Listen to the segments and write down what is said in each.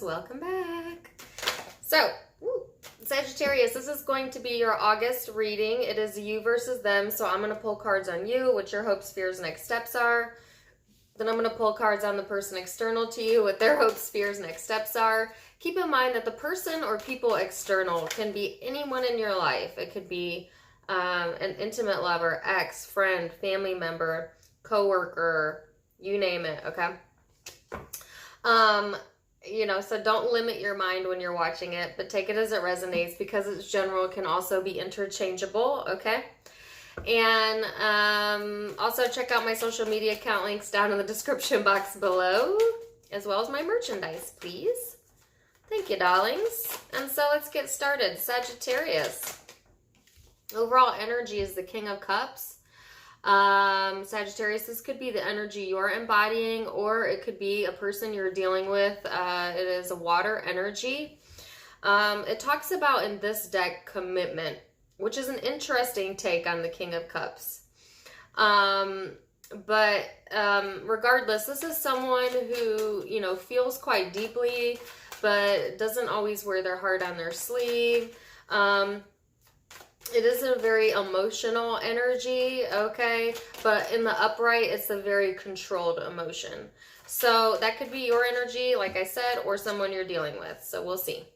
welcome back. So, Sagittarius, this is going to be your August reading. It is you versus them, so I'm going to pull cards on you, what your hopes, fears, next steps are. Then I'm going to pull cards on the person external to you, what their hopes, fears, next steps are. Keep in mind that the person or people external can be anyone in your life. It could be an intimate lover, ex, friend, family member, coworker, you name it, okay? So don't limit your mind when you're watching it, but take it as it resonates because it's general. It can also be interchangeable, okay? And also check out my social media account links down in the description box below, as well as my merchandise, please. Thank you, darlings. And so let's get started. Sagittarius. Overall energy is the King of Cups. Sagittarius, this could be the energy you're embodying, or it could be a person you're dealing with. It is a water energy. It talks about in this deck commitment, which is an interesting take on the King of Cups. Regardless, this is someone who, feels quite deeply, but doesn't always wear their heart on their sleeve. It is a very emotional energy, okay? But in the upright, it's a very controlled emotion. So that could be your energy, like I said, or someone you're dealing with. So we'll see.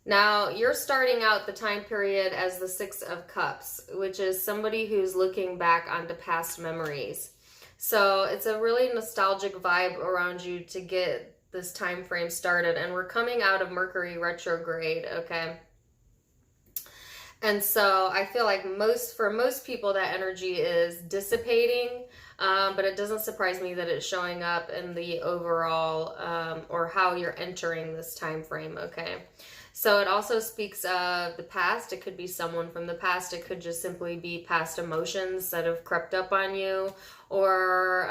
Now, you're starting out the time period as the Six of Cups, which is somebody who's looking back onto past memories. So it's a really nostalgic vibe around you to get this time frame started. And we're coming out of Mercury retrograde, okay? And so I feel like for most people that energy is dissipating, but it doesn't surprise me that it's showing up in the overall or how you're entering this time frame, okay? So it also speaks of the past. It could be someone from the past. It could just simply be past emotions that have crept up on you, or,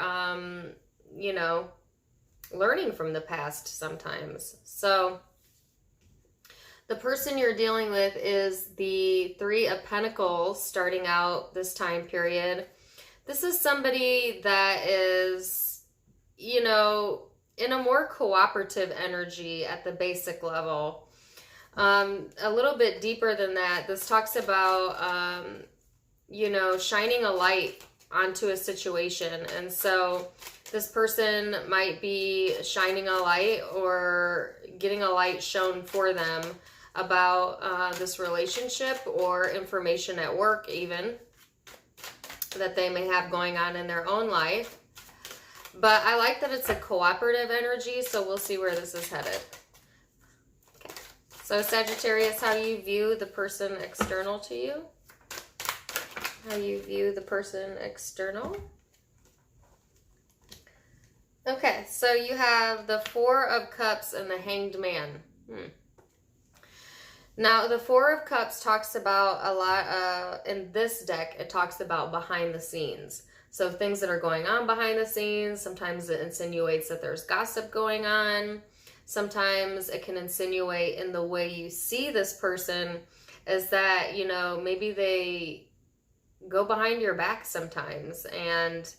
learning from the past sometimes. So the person you're dealing with is the Three of Pentacles starting out this time period. This is somebody that is, in a more cooperative energy at the basic level. A little bit deeper than that, this talks about, shining a light onto a situation. And so this person might be shining a light or getting a light shown for them about this relationship or information at work even that they may have going on in their own life. But I like that it's a cooperative energy, so we'll see where this is headed. Okay. So Sagittarius, how you view the person external to you? How you view the person external? Okay, so you have the Four of Cups and the Hanged Man. Now, the Four of Cups talks about a lot, in this deck, it talks about behind the scenes. So things that are going on behind the scenes. Sometimes it insinuates that there's gossip going on. Sometimes it can insinuate in the way you see this person is that, maybe they go behind your back sometimes, and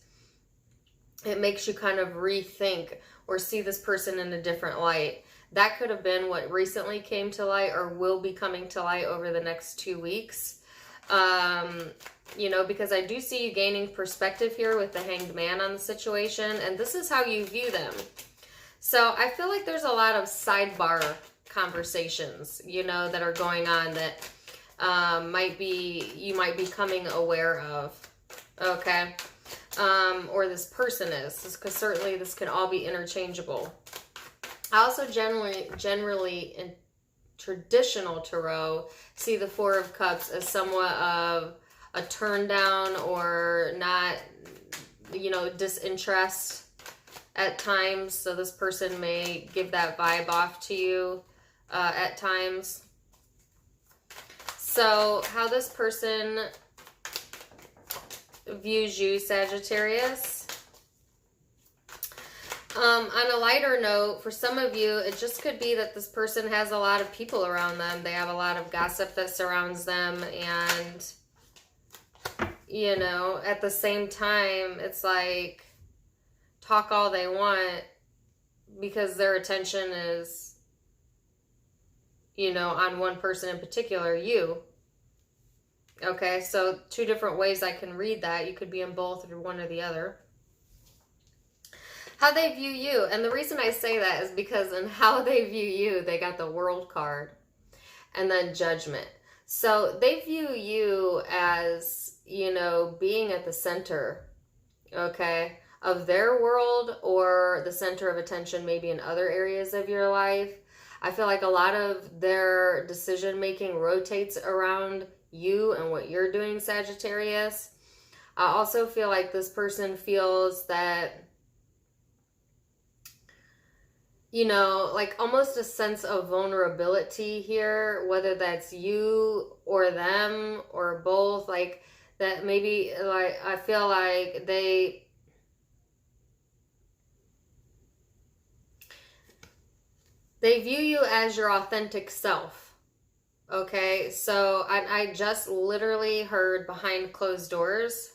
it makes you kind of rethink or see this person in a different light. That could have been what recently came to light or will be coming to light over the next 2 weeks. Because I do see you gaining perspective here with the Hanged Man on the situation, and this is how you view them. So I feel like there's a lot of sidebar conversations, that are going on that you might be coming aware of, okay? Or this person is, because certainly this can all be interchangeable. I also generally in traditional tarot see the Four of Cups as somewhat of a turn down or not, disinterest at times. So this person may give that vibe off to you at times. So how this person views you, Sagittarius. On a lighter note, for some of you, it just could be that this person has a lot of people around them. They have a lot of gossip that surrounds them, and, at the same time, it's like, talk all they want, because their attention is, you know, on one person in particular, you. Okay, so two different ways I can read that. You could be in both or one or the other. How they view you. And the reason I say that is because in how they view you, they got the World card and then Judgment. So they view you as, you know, being at the center, okay, of their world, or the center of attention maybe in other areas of your life. I feel like a lot of their decision making rotates around you and what you're doing, Sagittarius. I also feel like this person feels that, you know, like almost a sense of vulnerability here, whether that's you or them or both, like that maybe, like, I feel like they view you as your authentic self. Okay, so I just literally heard behind closed doors.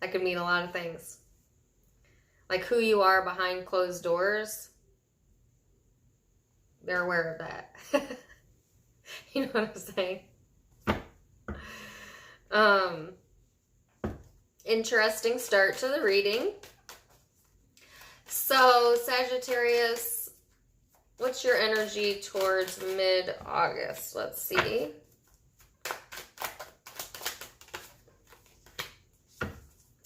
That could mean a lot of things. Like who you are behind closed doors. They're aware of that. You know what I'm saying? Interesting start to the reading. So, Sagittarius, what's your energy towards mid-August? Let's see.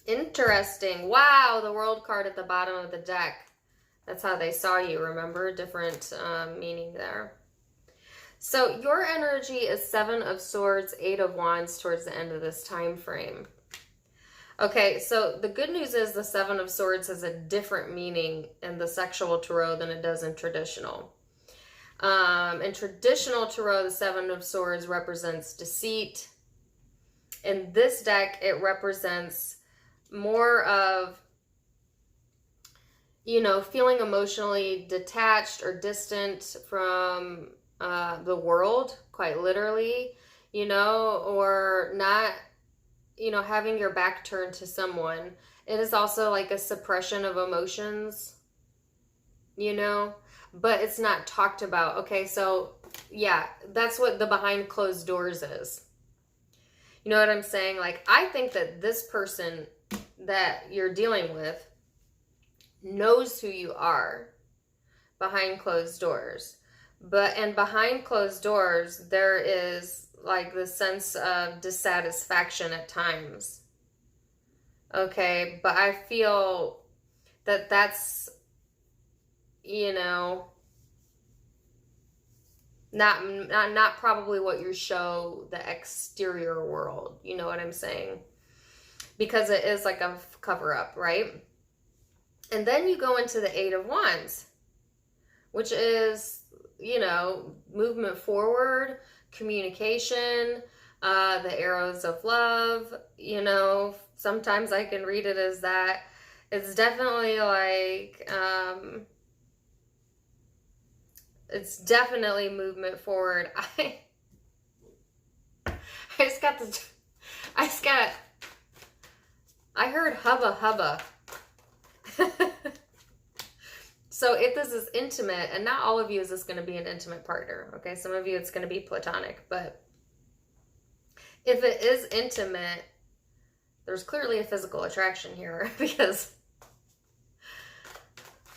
Interesting. Wow, the World card at the bottom of the deck. That's how they saw you, remember? Different meaning there. So, your energy is 7 of Swords, 8 of Wands towards the end of this time frame. Okay, so the good news is the 7 of Swords has a different meaning in the sexual tarot than it does in traditional. In traditional tarot, the 7 of Swords represents deceit. In this deck, it represents more of, you know, feeling emotionally detached or distant from the world, quite literally, you know, or not, you know, having your back turned to someone. It is also like a suppression of emotions, you know, but it's not talked about. Okay, so yeah, that's what the behind closed doors is. You know what I'm saying? Like, I think that this person that you're dealing with knows who you are behind closed doors. And behind closed doors, there is like the sense of dissatisfaction at times. Okay, but I feel that that's, you know, not probably what you show the exterior world. You know what I'm saying? Because it is like a cover up, right? And then you go into the 8 of Wands, which is, you know, movement forward, communication, the arrows of love. You know, sometimes I can read it as that. It's definitely like, it's definitely movement forward. I heard hubba hubba. So if this is intimate, and not all of you is this going to be an intimate partner, okay? Some of you it's going to be platonic, but if it is intimate, there's clearly a physical attraction here, because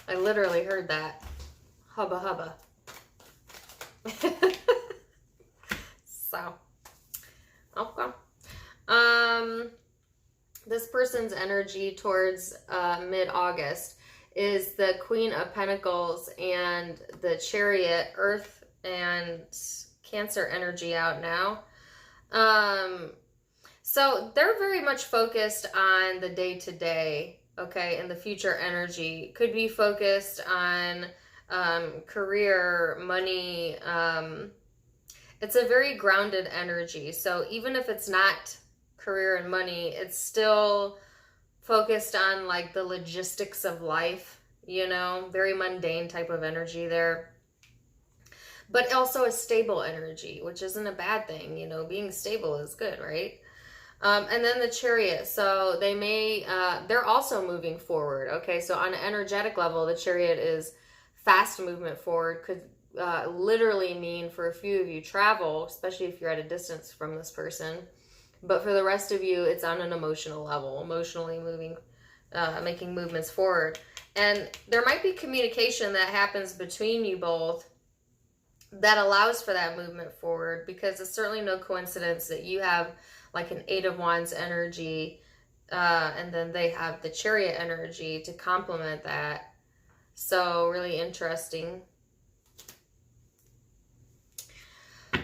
I literally heard that. Hubba hubba. So, okay. This person's energy towards mid-August is the Queen of Pentacles and the Chariot, Earth and Cancer energy out now. So they're very much focused on the day-to-day, okay, and the future energy. Could be focused on career, money. It's a very grounded energy. So even if it's not career and money, it's still focused on like the logistics of life, you know, very mundane type of energy there. But also a stable energy, which isn't a bad thing, you know, being stable is good, right? And then the Chariot. So they may, they're also moving forward. Okay, so on an energetic level, the Chariot is fast movement forward. Could literally mean for a few of you travel, especially if you're at a distance from this person. But for the rest of you, it's on an emotional level, emotionally moving, making movements forward. And there might be communication that happens between you both that allows for that movement forward, because it's certainly no coincidence that you have like an 8 of Wands energy, and then they have the Chariot energy to complement that. So really interesting.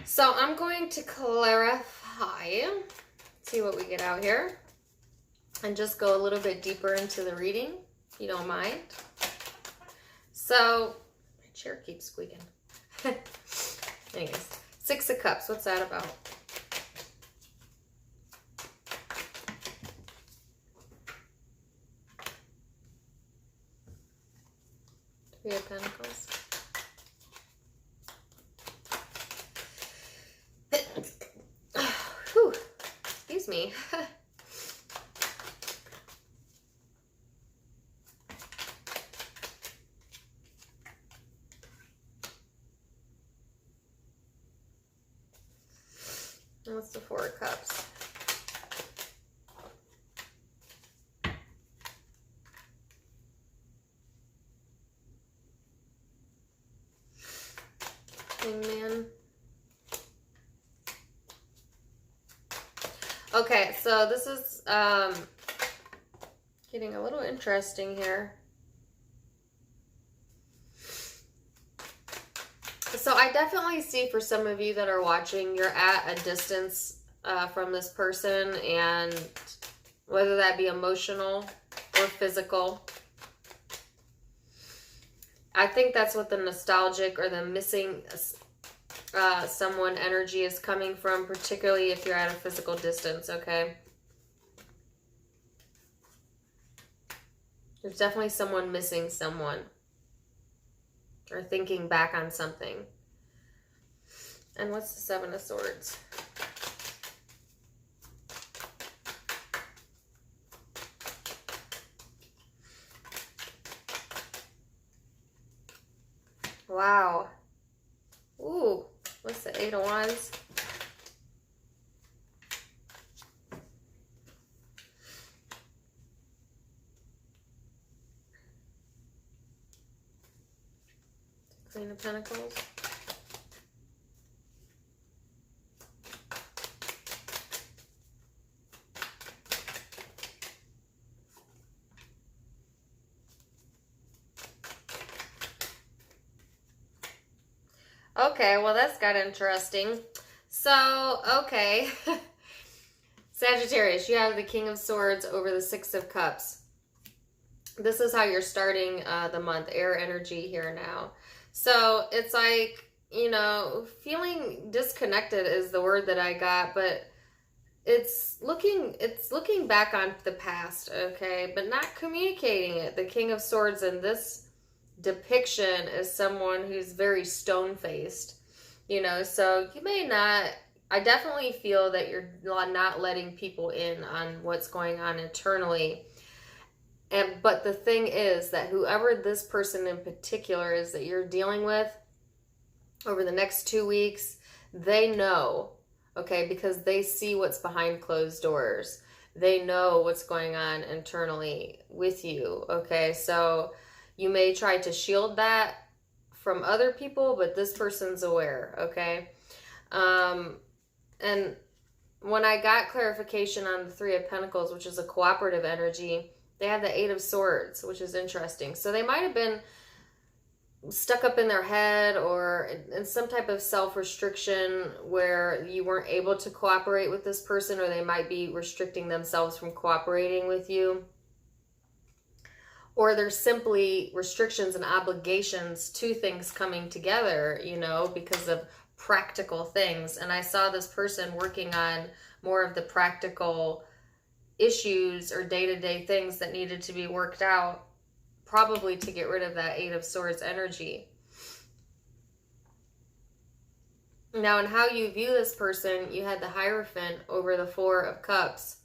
So I'm going to clarify, see what we get out here, and just go a little bit deeper into the reading, if you don't mind. So, my chair keeps squeaking. Anyways, 6 of Cups, what's that about? Three of Pentacles. Whew, excuse me. What's the 4 of Cups? Hangman. Okay, so this is getting a little interesting here. So I definitely see for some of you that are watching, you're at a distance from this person, and whether that be emotional or physical. I think that's what the nostalgic or the missing someone energy is coming from, particularly if you're at a physical distance, okay? There's definitely someone missing someone, or thinking back on something. And what's the 7 of Swords? Wow. Ooh, what's the 8 of Wands? Queen of Pentacles. Okay, well, that's got interesting. So, okay. Sagittarius, you have the King of Swords over the 6 of Cups. This is how you're starting the month. Air energy here now. So, it's like, you know, feeling disconnected is the word that I got, but it's looking back on the past, okay, but not communicating it. The King of Swords in this depiction is someone who's very stone-faced, you know, so you may not, I definitely feel that you're not letting people in on what's going on internally. But the thing is that whoever this person in particular is that you're dealing with over the next 2 weeks, they know, okay, because they see what's behind closed doors. They know what's going on internally with you, okay? So you may try to shield that from other people, but this person's aware, okay? And when I got clarification on the 3 of Pentacles, which is a cooperative energy, they have the 8 of Swords, which is interesting. So they might have been stuck up in their head or in some type of self-restriction where you weren't able to cooperate with this person, or they might be restricting themselves from cooperating with you. Or there's simply restrictions and obligations to things coming together, you know, because of practical things. And I saw this person working on more of the practical issues or day-to-day things that needed to be worked out, probably to get rid of that 8 of Swords energy. Now, in how you view this person, you had the Hierophant over the Four of Cups.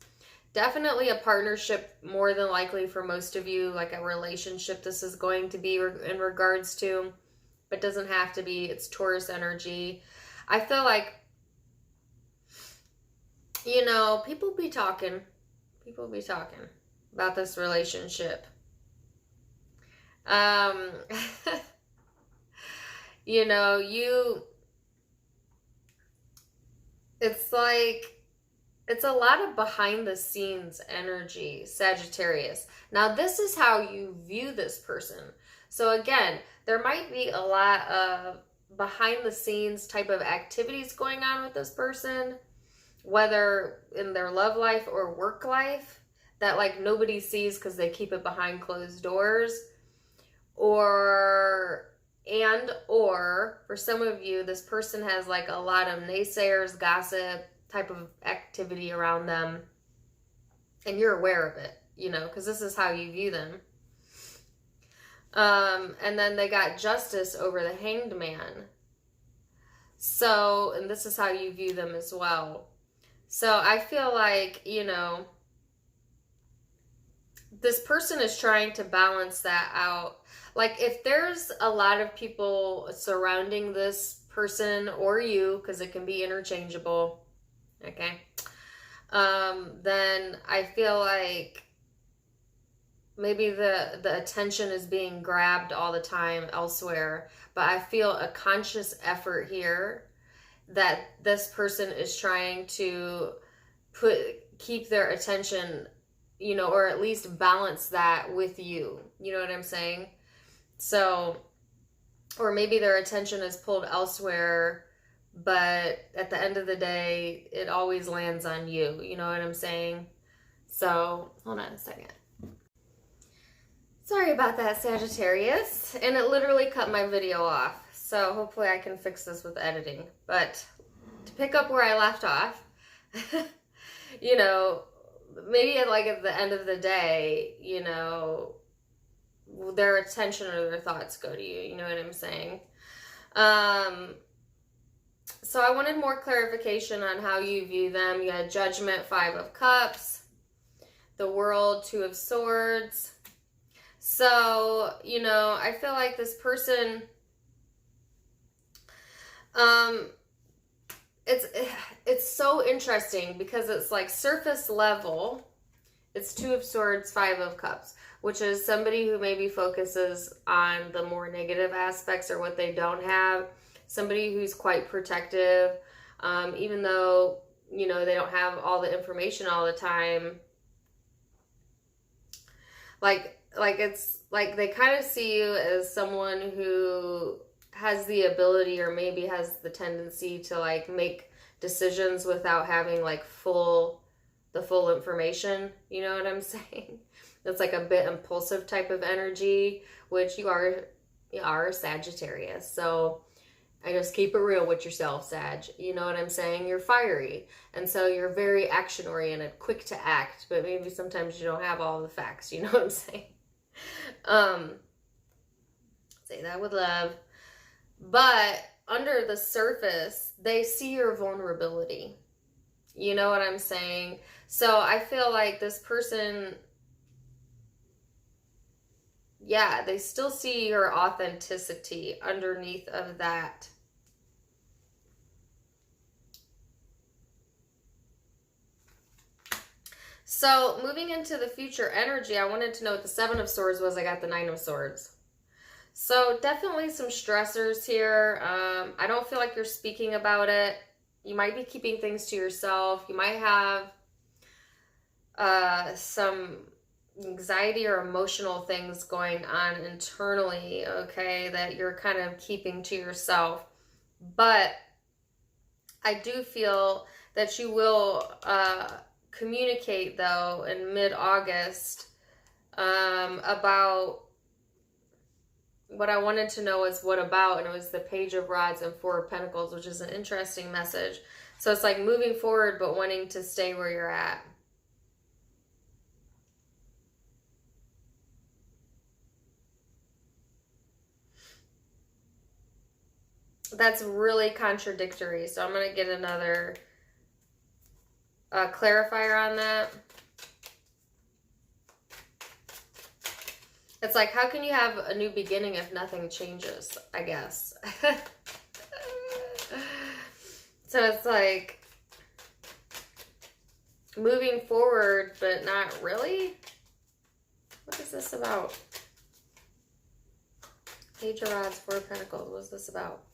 Definitely a partnership, more than likely for most of you, like a relationship this is going to be in regards to, but doesn't have to be. It's Taurus energy. I feel like, you know, people be talking about this relationship. You know, it's like, it's a lot of behind the scenes energy, Sagittarius. Now, this is how you view this person. So again, there might be a lot of behind the scenes type of activities going on with this person, whether in their love life or work life, that like nobody sees because they keep it behind closed doors. Or for some of you, this person has like a lot of naysayers, gossip type of activity around them, and you're aware of it, you know, because this is how you view them. And then they got Justice over the Hanged Man. So, and this is how you view them as well. So I feel like, you know, this person is trying to balance that out. Like, if there's a lot of people surrounding this person or you, because it can be interchangeable, okay, then I feel like maybe the attention is being grabbed all the time elsewhere. But I feel a conscious effort here that this person is trying to keep their attention, you know, or at least balance that with you. You know what I'm saying? So, or maybe their attention is pulled elsewhere, but at the end of the day, it always lands on you. You know what I'm saying? So, hold on a second. Sorry about that, Sagittarius. And it literally cut my video off. So hopefully I can fix this with editing. But to pick up where I left off, you know, maybe at the end of the day, you know, their attention or their thoughts go to you. You know what I'm saying? So I wanted more clarification on how you view them. You had Judgment, Five of Cups, the World, Two of Swords. So, you know, I feel like this person, it's so interesting because it's like surface level. It's Two of Swords, Five of Cups, which is somebody who maybe focuses on the more negative aspects or what they don't have. Somebody who's quite protective, even though, you know, they don't have all the information all the time. Like it's like they kind of see you as someone who has the ability or maybe has the tendency to like make decisions without having like the full information. You know what I'm saying? It's like a bit impulsive type of energy, which you are a Sagittarius. So I just keep it real with yourself, Sag. You know what I'm saying? You're fiery. And so you're very action oriented, quick to act, but maybe sometimes you don't have all the facts. You know what I'm saying? Say that with love. But under the surface, they see your vulnerability. You know what I'm saying? So I feel like this person, yeah, they still see your authenticity underneath of that. So moving into the future energy, I wanted to know what the Seven of Swords was. I got the Nine of Swords. So definitely some stressors here. I don't feel like you're speaking about it. You might be keeping things to yourself. You might have some anxiety or emotional things going on internally, okay, that you're kind of keeping to yourself. But I do feel that you will communicate, though, in mid-August about what I wanted to know is what about, and it was the Page of Rods and Four of Pentacles, which is an interesting message. So it's like moving forward, but wanting to stay where you're at. that's really contradictory. So I'm going to get another clarifier on that. It's like, how can you have a new beginning if nothing changes, I guess. So it's like moving forward, but not really. What is this about? Page of Rods, Four of Pentacles. What's this about?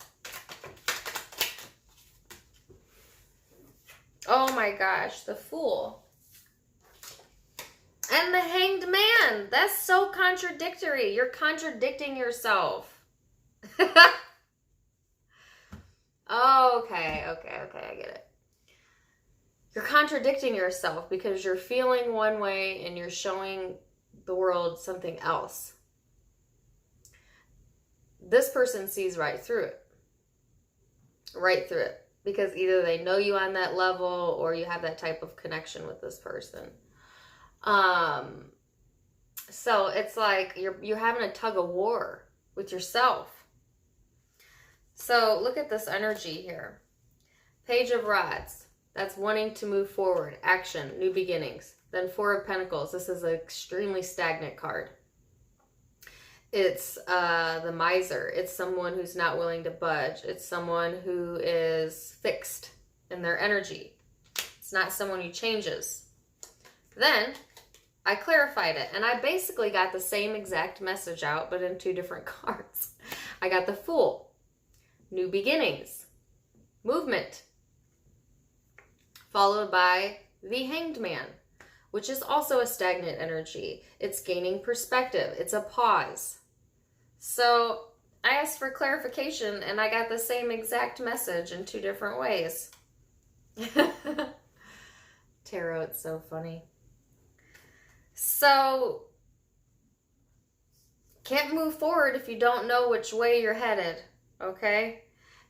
Oh my gosh, the Fool. And the Hanged Man. That's so contradictory. You're contradicting yourself. Okay, I get it. You're contradicting yourself because you're feeling one way and you're showing the world something else. This person sees right through it. Right through it. Because either they know you on that level or you have that type of connection with this person. So it's like you're having a tug of war with yourself. So look at this energy here. Page of Rods. That's wanting to move forward. Action. New beginnings. Then Four of Pentacles. This is an extremely stagnant card. It's the Miser. It's someone who's not willing to budge. It's someone who is fixed in their energy. It's not someone who changes. Then I clarified it, and I basically got the same exact message out, but in two different cards. I got the Fool. New beginnings. Movement. Followed by the Hanged Man, which is also a stagnant energy. It's gaining perspective. It's a pause. So I asked for clarification and I got the same exact message in two different ways. Tarot, it's so funny. So can't move forward if you don't know which way you're headed, okay?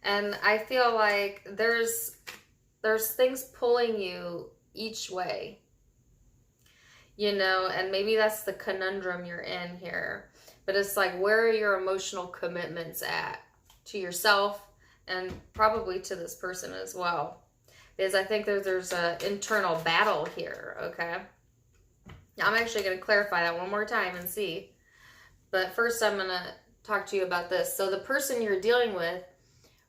And I feel like there's things pulling you each way, you know, and maybe that's the conundrum you're in here. But it's like, where are your emotional commitments at to yourself and probably to this person as well? Because I think there's an internal battle here, okay? Now, I'm actually going to clarify that one more time and see. But first, I'm going to talk to you about this. So the person you're dealing with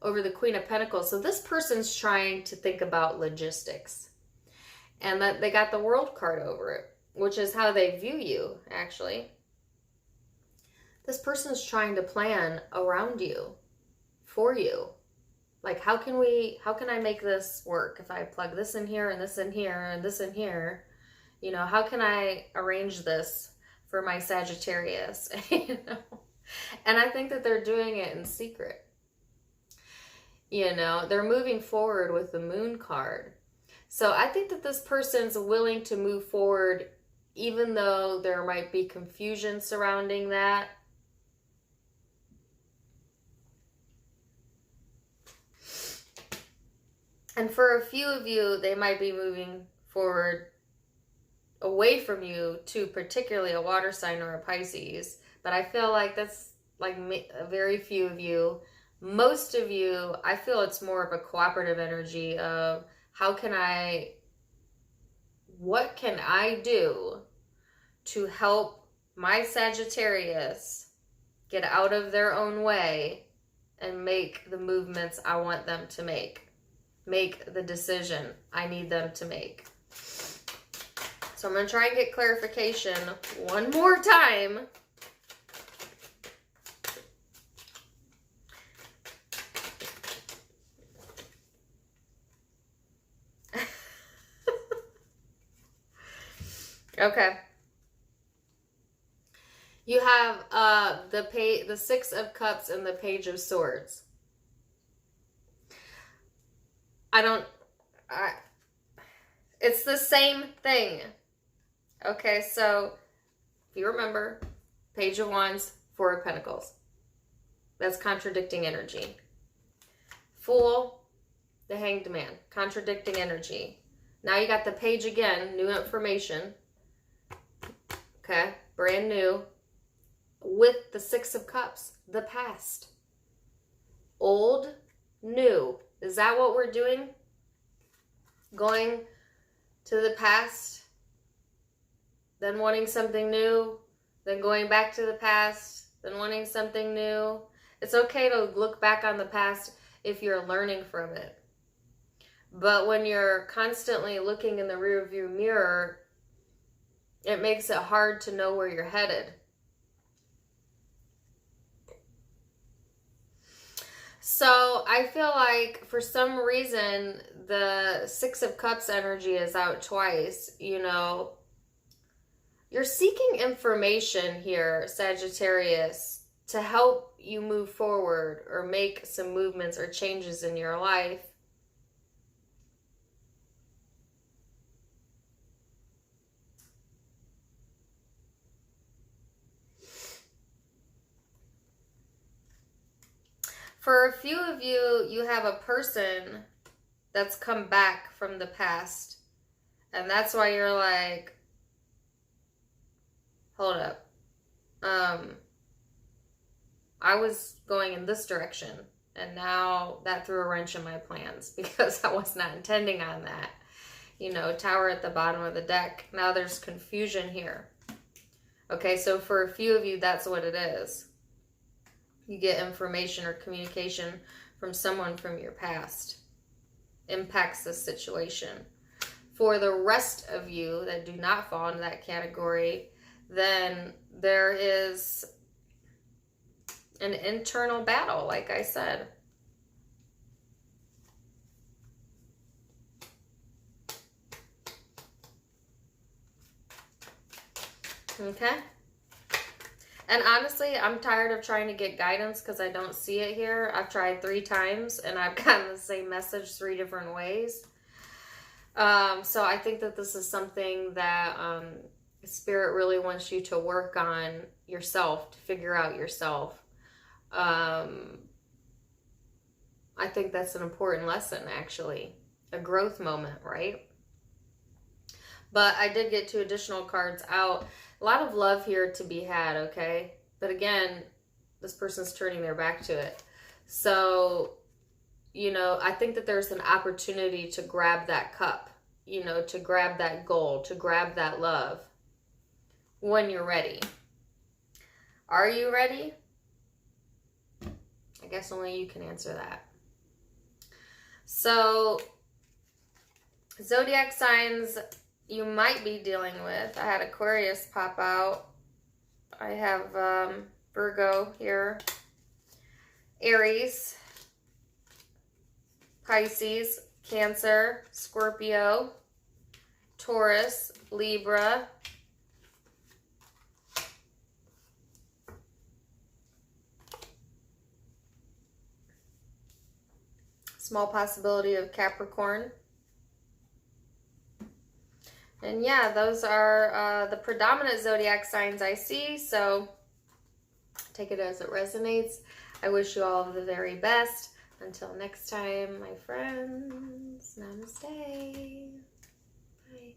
over the Queen of Pentacles, so this person's trying to think about logistics. And that they got the World card over it, which is how they view you, actually. This person is trying to plan around you, for you. Like, how can I make this work if I plug this in here and this in here and this in here? You know, how can I arrange this for my Sagittarius? You know? And I think that they're doing it in secret. You know, they're moving forward with the Moon card. So I think that this person's willing to move forward even though there might be confusion surrounding that. And for a few of you, they might be moving forward away from you to particularly a water sign or a Pisces. But I feel like that's like a very few of you. Most of you, I feel it's more of a cooperative energy of what can I do to help my Sagittarius get out of their own way and make the movements I want them to make the decision I need them to make. So I'm going to try and get clarification one more time. Okay. You have the Six of Cups and the Page of Swords. It's the same thing. Okay, so if you remember, Page of Wands, Four of Pentacles. That's contradicting energy. Fool, the Hanged Man, contradicting energy. Now you got the Page again, new information. Okay, brand new. With the Six of Cups, the past. Old new. Is that what we're doing? Going to the past, then wanting something new, then going back to the past, then wanting something new. It's okay to look back on the past if you're learning from it. But when you're constantly looking in the rearview mirror, it makes it hard to know where you're headed. So I feel like for some reason, the Six of Cups energy is out twice. You know, you're seeking information here, Sagittarius, to help you move forward or make some movements or changes in your life. For a few of you, you have a person that's come back from the past. And that's why you're like, hold up. I was going in this direction. And now that threw a wrench in my plans because I was not intending on that. You know, Tower at the bottom of the deck. Now there's confusion here. Okay, so for a few of you, that's what it is. You get information or communication from someone from your past. Impacts the situation. For the rest of you that do not fall into that category, then there is an internal battle, like I said. Okay? And honestly, I'm tired of trying to get guidance because I don't see it here. I've tried 3 times and I've gotten the same message 3 different ways. So I think that this is something that Spirit really wants you to work on yourself, to figure out yourself. I think that's an important lesson, actually. A growth moment, right? But I did get 2 additional cards out. A lot of love here to be had, okay? But again, this person's turning their back to it. So, you know, I think that there's an opportunity to grab that cup, you know, to grab that goal, to grab that love when you're ready. Are you ready? I guess only you can answer that. So, zodiac signs you might be dealing with. I had Aquarius pop out. I have Virgo here. Aries. Pisces. Cancer. Scorpio. Taurus. Libra. Small possibility of Capricorn. And yeah, those are the predominant zodiac signs I see. So take it as it resonates. I wish you all the very best. Until next time, my friends. Namaste. Bye.